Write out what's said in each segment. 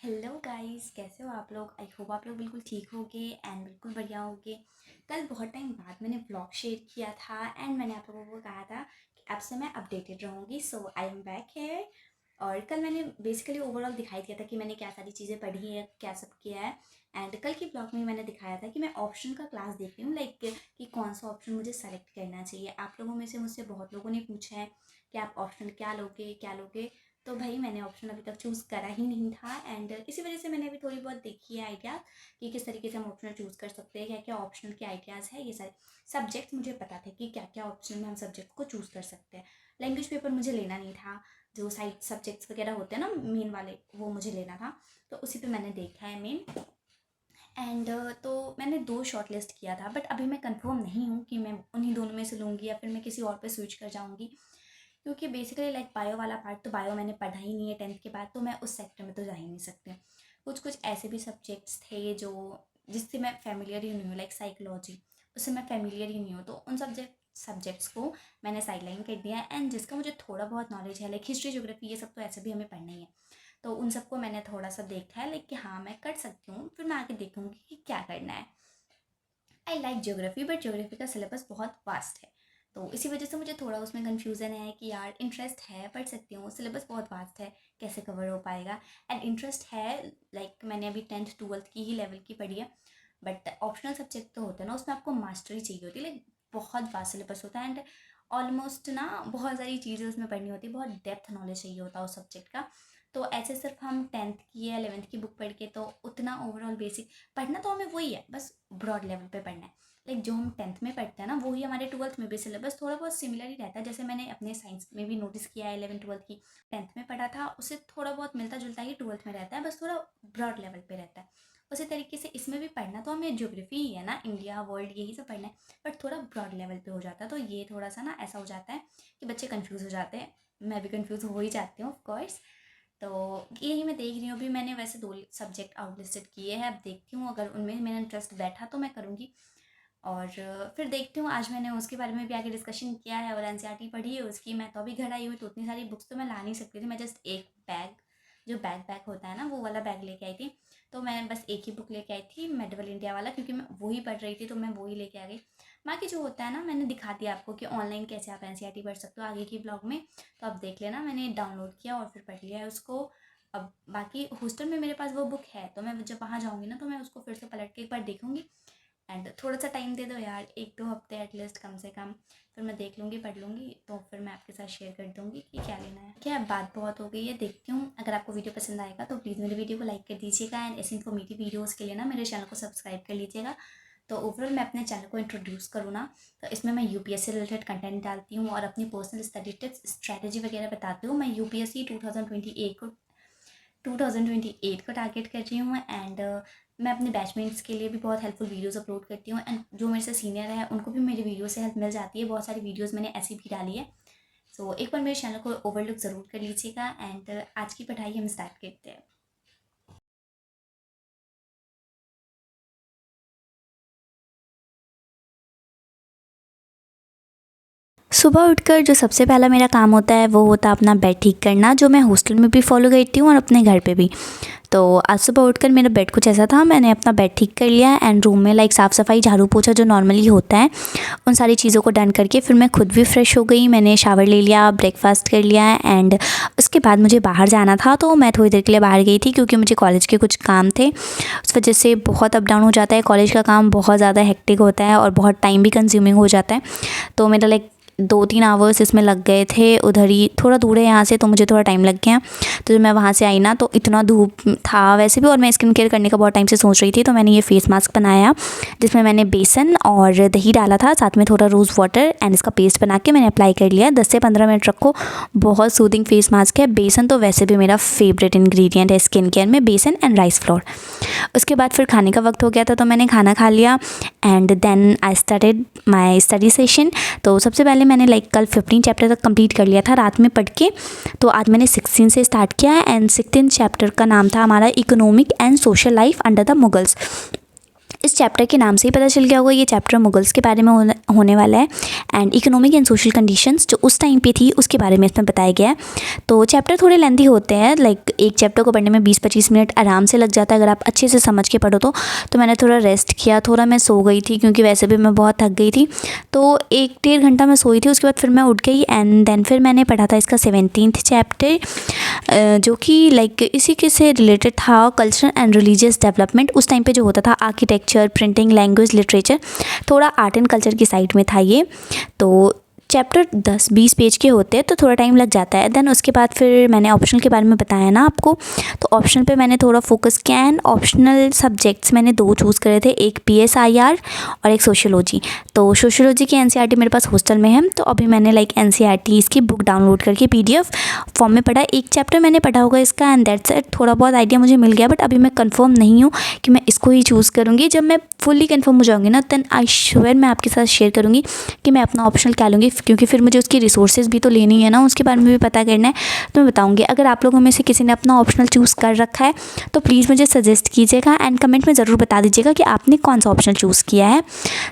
Hello guys, कैसे हो आप लोग। आई होप आप लोग बिल्कुल ठीक होगे एंड बिल्कुल बढ़िया होगे। कल बहुत टाइम बाद मैंने व्लॉग शेयर किया था एंड मैंने आप लोगों को कहा था कि अब से मैं अपडेटेड रहूँगी। सो आई एम बैक है। और कल मैंने बेसिकली ओवरऑल दिखाई दिया था कि मैंने क्या सारी चीज़ें पढ़ी है, क्या सब किया है। एंड कल की ब्लॉग में मैंने दिखाया था कि मैं ऑप्शन का क्लास देख रही हूँ, लाइक कि कौन सा ऑप्शन मुझे सेलेक्ट करना चाहिए। आप लोगों में से मुझसे बहुत लोगों ने पूछा है कि आप ऑप्शन क्या लोगे। तो भाई मैंने ऑप्शन अभी तक चूज़ करा ही नहीं था एंड इसी वजह से मैंने अभी थोड़ी बहुत देखी है आइडिया कि किस तरीके से हम ऑप्शनल चूज़ कर सकते हैं, क्या क्या ऑप्शनल के आइडियाज़ है। ये सारे सब्जेक्ट्स मुझे पता थे कि क्या क्या ऑप्शन में हम सब्जेक्ट को चूज़ कर सकते हैं। लैंग्वेज पेपर मुझे लेना नहीं था, जो साइड सब्जेक्ट्स वगैरह होते हैं ना मेन वाले, वो मुझे लेना था। तो उसी पे मैंने देखा है मेन। एंड तो मैंने दो शॉर्ट लिस्ट किया था, बट अभी मैं कंफर्म नहीं हूँ कि मैं उन्हीं दोनों में से लूँगी या फिर मैं किसी और पे स्विच कर जाऊँगी। क्योंकि बेसिकली लाइक बायो वाला पार्ट तो बायो मैंने पढ़ा ही नहीं है टेंथ के बाद, तो मैं उस सेक्टर में तो जा ही नहीं सकती। कुछ कुछ ऐसे भी सब्जेक्ट्स थे जो जिससे मैं फेमिलियर ही नहीं हूँ, लाइक साइकोलॉजी, उससे मैं फेमिलियर ही नहीं हूँ। तो उन सब्जेक्ट्स को मैंने साइडलाइन कर दिया है। एंड जिसका मुझे थोड़ा बहुत नॉलेज है, लाइक हिस्ट्री ज्योग्राफी, ये सब तो ऐसे भी हमें पढ़ना ही है। तो उन सबको मैंने थोड़ा सा देखा है, लाइक कि हाँ मैं कर सकती हूँ, फिर मैं आगे देखूँगी कि क्या करना है। I like geography, but geography का सिलेबस बहुत वास्ट है। तो इसी वजह से मुझे थोड़ा उसमें कन्फ्यूज़न है कि यार इंटरेस्ट है, पढ़ सकती हूँ, सिलेबस बहुत वास्ट है, कैसे कवर हो पाएगा। एंड इंटरेस्ट है, लाइक मैंने अभी टेंथ ट्वेल्थ की ही लेवल की पढ़ी है। बट ऑप्शनल सब्जेक्ट तो होते हैं ना, उसमें आपको मास्टरी चाहिए होती है, लाइक बहुत वास्ट सिलेबस होता है। एंड ऑलमोस्ट ना बहुत सारी चीज़ें उसमें पढ़नी होती है, बहुत डेप्थ नॉलेज चाहिए होता है उस सब्जेक्ट का। तो ऐसे सिर्फ हम टेंथ की या 11th की बुक पढ़ के तो उतना ओवरऑल बेसिक पढ़ना तो हमें वही है, बस ब्रॉड लेवल पे पढ़ना है। लाइक जो हम टेंथ में पढ़ते हैं ना, वही हमारे ट्वेल्थ में भी सिलेबस थोड़ा बहुत सिमिलर ही रहता है। जैसे मैंने अपने साइंस में भी नोटिस किया है, 11 ट्वेल्थ की टेंथ में पढ़ा था, उससे थोड़ा बहुत मिलता जुलता ही ट्वेल्थ में रहता है, बस थोड़ा ब्रॉड लेवल पे रहता है। उसी तरीके से इसमें भी पढ़ना तो हमें ज्योग्राफी ही है ना, इंडिया वर्ल्ड यही सब पढ़ना है, बट थोड़ा ब्रॉड लेवल पे हो जाता है। तो ये थोड़ा सा ना ऐसा हो जाता है कि बच्चे कन्फ्यूज़ हो जाते हैं, मैं भी कन्फ्यूज़ हो ही जाती हूँ ऑफकोर्स। तो यही मैं देख रही हूँ। अभी मैंने वैसे दो सब्जेक्ट आउट लिस्टेड किए हैं, अब देखती हूँ अगर उनमें मेरा इंटरेस्ट बैठा तो मैं करूँगी। और फिर देखती हूँ, आज मैंने उसके बारे में भी आगे डिस्कशन किया है और एनसीईआरटी पढ़ी है उसकी। मैं तो अभी घर आई हुई, तो उतनी सारी बुक्स तो मैं ला नहीं सकती थी। मैं जस्ट एक बैग, जो बैग होता है ना, वो वाला बैग लेके आई थी। तो मैं बस एक ही बुक लेके आई थी, मेडवल इंडिया वाला, क्योंकि मैं वही पढ़ रही थी, तो मैं वही लेके आ गई। बाकी जो होता है ना, मैंने दिखा दिया आपको कि ऑनलाइन कैसे आप एनसीईआरटी पढ़ सकते हो आगे की ब्लॉग में। तो आप देख लेना, मैंने डाउनलोड किया और फिर पढ़ लिया है उसको। अब बाकी हॉस्टल में मेरे पास वो बुक है, तो मैं जब वहाँ जाऊँगी ना, तो मैं उसको फिर से पलट के एक बार देखूँगी। एंड थोड़ा सा टाइम दे दो यार, 1-2 हफ्ते एटलीस्ट कम से कम, फिर मैं देख लूँगी, पढ़ लूँगी, तो फिर मैं आपके साथ शेयर कर दूँगी कि क्या लेना है। क्या बात बहुत हो गई है, देखती हूँ। अगर आपको वीडियो पसंद आएगा तो प्लीज़ मेरे वीडियो को लाइक कर दीजिएगा एंड ऐसे इन्फॉर्मेटिव वीडियोज़ के लिए ना मेरे चैनल को सब्सक्राइब कर लीजिएगा। तो ओवरऑल मैं अपने चैनल को इंट्रोड्यूस करूँ ना, तो इसमें मैं यूपीएससी रिलेटेड कंटेंट डालती हूँ और अपनी पर्सनल स्टडी टिप्स, स्ट्रैटेजी वगैरह बताती हूँ। मैं यूपीएससी 2028 को टारगेट कर रही हूँ। एंड मैं अपने बैचमेट्स के लिए भी बहुत हेल्पफुल वीडियोस अपलोड करती हूँ। एंड जो मेरे से सीनियर है उनको भी मेरी वीडियो से हेल्प मिल जाती है, बहुत सारी वीडियोस मैंने ऐसी भी डाली है। सो एक बार मेरे चैनल को ओवरलुक ज़रूर कर लीजिएगा। एंड आज की पढ़ाई हम स्टार्ट करते हैं। सुबह उठकर जो सबसे पहला मेरा काम होता है वो होता है अपना बेड ठीक करना, जो मैं हॉस्टल में भी फॉलो करती हूँ और अपने घर पे भी। तो आज सुबह उठकर मेरा बेड कुछ ऐसा था, मैंने अपना बेड ठीक कर लिया एंड रूम में लाइक साफ़ सफाई, झाड़ू पोछा जो नॉर्मली होता है, उन सारी चीज़ों को डन करके फिर मैं खुद भी फ्रेश हो गई। मैंने शावर ले लिया, ब्रेकफास्ट कर लिया एंड उसके बाद मुझे बाहर जाना था, तो मैं थोड़ी देर के लिए बाहर गई थी क्योंकि मुझे कॉलेज के कुछ काम थे। उस वजह से बहुत अप डाउन हो जाता है, कॉलेज का काम बहुत ज़्यादा हेक्टिक होता है और बहुत टाइम भी कंज्यूमिंग हो जाता है। तो मेरा लाइक 2-3 आवर्स इसमें लग गए थे। उधर ही थोड़ा दूर है यहाँ से, तो मुझे थोड़ा टाइम लग गया। तो जब मैं वहाँ से आई ना, तो इतना धूप था वैसे भी, और मैं स्किन केयर करने का बहुत टाइम से सोच रही थी। तो मैंने ये फेस मास्क बनाया जिसमें मैंने बेसन और दही डाला था, साथ में थोड़ा रोज़ वाटर, एंड इसका पेस्ट बना के मैंने अप्लाई कर लिया। 10 से 15 मिनट रखो, बहुत सूदिंग फेस मास्क है। बेसन तो वैसे भी मेरा फेवरेट इंग्रेडिएंट है स्किन केयर में, बेसन एंड राइस फ्लोर। उसके बाद फिर खाने का वक्त हो गया था, तो मैंने खाना खा लिया and then I started my study session. तो सबसे पहले मैंने लाइक कल 15 चैप्टर तक कंप्लीट कर लिया था रात में पढ़ के। तो आज मैंने 16 से स्टार्ट किया एंड 16 चैप्टर का नाम था हमारा economic and social life under the Mughals. इस चैप्टर के नाम से ही पता चल गया होगा, ये चैप्टर मुगल्स के बारे में होने वाला है and economic and social conditions जो उस टाइम पे थी उसके बारे में इसमें बताया गया है। तो चैप्टर थोड़े लेंथी होते हैं, लाइक एक चैप्टर को पढ़ने में 20-25 मिनट आराम से लग जाता है अगर आप अच्छे से समझ के पढ़ो तो मैंने थोड़ा रेस्ट किया, थोड़ा मैं सो गई थी क्योंकि वैसे भी मैं बहुत थक गई थी। तो 1-1.5 घंटा मैं सोई थी, उसके बाद फिर मैं उठ गई एंड देन फिर मैंने पढ़ा था इसका 17th चैप्टर जो कि लाइक इसी के से रिलेटेड था, कल्चरल एंड रिलीजियस डेवलपमेंट। उस टाइम पे जो होता था आर्किटेक्चर, प्रिंटिंग, लैंग्वेज, लिटरेचर, थोड़ा आर्ट एंड कल्चर की साइड में था ये। तो चैप्टर 10-20 पेज के होते हैं तो थोड़ा टाइम लग जाता है। देन उसके बाद फिर मैंने ऑप्शनल के बारे में बताया ना आपको, तो ऑप्शनल पे मैंने थोड़ा फोकस किया एंड ऑप्शनल सब्जेक्ट्स मैंने 2 चूज़ करे थे, एक PSIR और एक सोशियोलॉजी। तो सोशियोलॉजी की NCERT मेरे पास हॉस्टल में है, तो अभी मैंने लाइक NCERT इसकी बुक डाउनलोड करके PDF फॉर्म में पढ़ा। एक चैप्टर मैंने पढ़ा होगा इसका एंड दैट्स इट। थोड़ा बहुत आइडिया मुझे मिल गया बट अभी मैं कंफर्म नहीं हूँ कि मैं इसको ही चूज़ करूँगी। जब मैं फुल्ली कंफर्म हो जाऊँगी ना देन आई श्योर मैं आपके साथ शेयर करूँगी कि मैं अपना ऑप्शनल क्या लूँगी, क्योंकि फिर मुझे उसकी रिसोर्सेज भी तो लेनी है ना, उसके बारे में भी पता करना है। तो मैं बताऊँगी, अगर आप लोगों में से किसी ने अपना ऑप्शनल चूज़ कर रखा है तो प्लीज़ मुझे सजेस्ट कीजिएगा एंड कमेंट में ज़रूर बता दीजिएगा कि आपने कौन सा ऑप्शनल चूज़ किया है,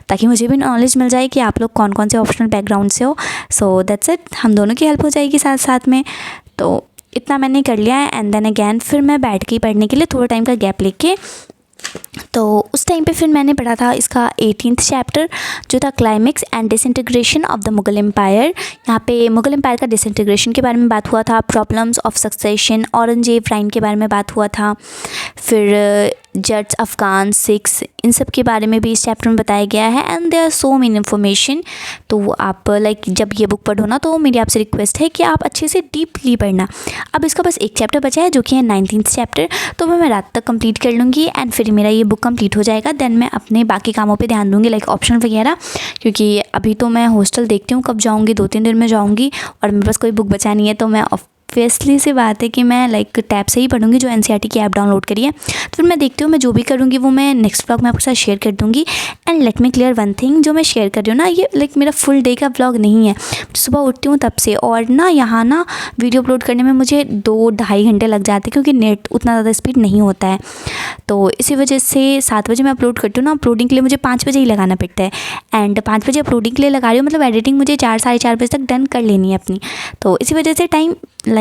ताकि मुझे भी नॉलेज मिल जाए कि आप लोग कौन कौन से ऑप्शनल बैकग्राउंड से हो। सो दैट्स इट, हम दोनों की हेल्प हो जाएगी साथ साथ में। तो इतना मैंने कर लिया है एंड देन अगैन फिर मैं बैठ गई पढ़ने के लिए थोड़ा टाइम का गैप लेके। तो उस टाइम पे फिर मैंने पढ़ा था इसका 18th चैप्टर जो था climax and disintegration of the Mughal empire. यहाँ पे मुगल एम्पायर का डिसइंटीग्रेशन के बारे में बात हुआ था, प्रॉब्लम्स ऑफ सक्सेशन, औरंगजेब राइन के बारे में बात हुआ था, फिर जट्स, अफ़गान, सिख्स, इन सब के बारे में भी इस चैप्टर में बताया गया है and there are so many information. तो आप लाइक जब ये बुक पढ़ो ना तो मेरी आपसे रिक्वेस्ट है कि आप अच्छे से डीपली पढ़ना। अब इसका बस एक चैप्टर बचा है जो कि है 19th चैप्टर, तो मैं रात तक कंप्लीट कर लूँगी एंड फिर मेरा ये बुक कंप्लीट हो जाएगा। देन मैं अपने बाकी कामों पे ध्यान दूँगी लाइक ऑप्शनल वगैरह, क्योंकि अभी तो मैं हॉस्टल देखती हूँ कब जाऊँगी, 2-3 दिन में जाऊँगी और मेरे पास कोई बुक बचा नहीं है। तो मैं ऑब्वियसली सी बात है कि मैं लाइक टैब से ही पढ़ूंगी जो NCERT की ऐप डाउनलोड करी है। तो फिर मैं देखती हूँ, मैं जो भी करूँगी वो मैं नेक्स्ट व्लॉग में आपके साथ शेयर कर दूँगी। And let me clear one thing, जो मैं शेयर कर रही हूँ ना ये लाइक मेरा फुल डे का व्लॉग नहीं है। सुबह उठती हूँ तब से, और ना यहाँ ना वीडियो अपलोड करने में मुझे 2-2.5 घंटे लग जाते हैं क्योंकि नेट उतना ज़्यादा स्पीड नहीं होता है। तो इसी वजह से 7 बजे मैं अपलोड करती हूँ ना, अपलोडिंग के लिए मुझे 5 बजे ही लगाना पड़ता है एंड 5 बजे अपलोडिंग के लिए लगा रही हूँ, मतलब एडिटिंग मुझे 4-4:30 बजे तक डन कर लेनी है अपनी। तो इसी वजह से टाइम लाइक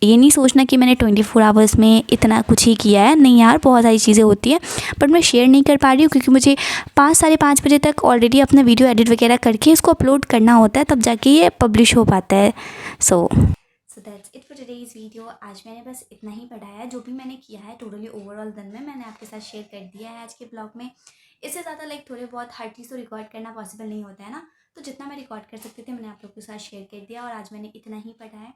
ये नहीं सोचना कि मैंने 24 आवर्स में इतना कुछ ही किया है, नहीं यार, बहुत सारी चीज़ें होती हैं बट मैं शेयर नहीं कर पा रही हूँ क्योंकि मुझे 5-5:30 बजे तक ऑलरेडी अपना वीडियो एडिट वगैरह करके इसको अपलोड करना होता है, तब जाके ये पब्लिश हो पाता है। So that's it for today's video. आज मैंने बस इतना ही पढ़ा है, जो भी मैंने किया है टोटली ओवरऑल दिन में मैंने आपके साथ शेयर कर दिया है आज के ब्लॉग में। इससे ज़्यादा लाइक थोड़े बहुत हर चीज़ तो रिकॉर्ड करना पॉसिबल नहीं होता है ना, तो जितना मैं रिकॉर्ड कर सकती थी मैंने आप लोग के साथ शेयर कर दिया और आज मैंने इतना ही पढ़ा है।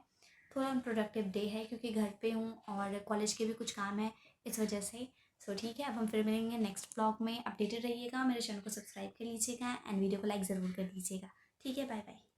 थोड़ा अनप्रोडक्टिव डे है क्योंकि घर पे हूँ और कॉलेज के भी कुछ काम है इस वजह से। सो ठीक है, अब हम फिर मिलेंगे नेक्स्ट ब्लॉग में। अपडेटेड रहिएगा, मेरे चैनल को सब्सक्राइब कर लीजिएगा एंड वीडियो को लाइक ज़रूर कर दीजिएगा। ठीक है, बाय बाय।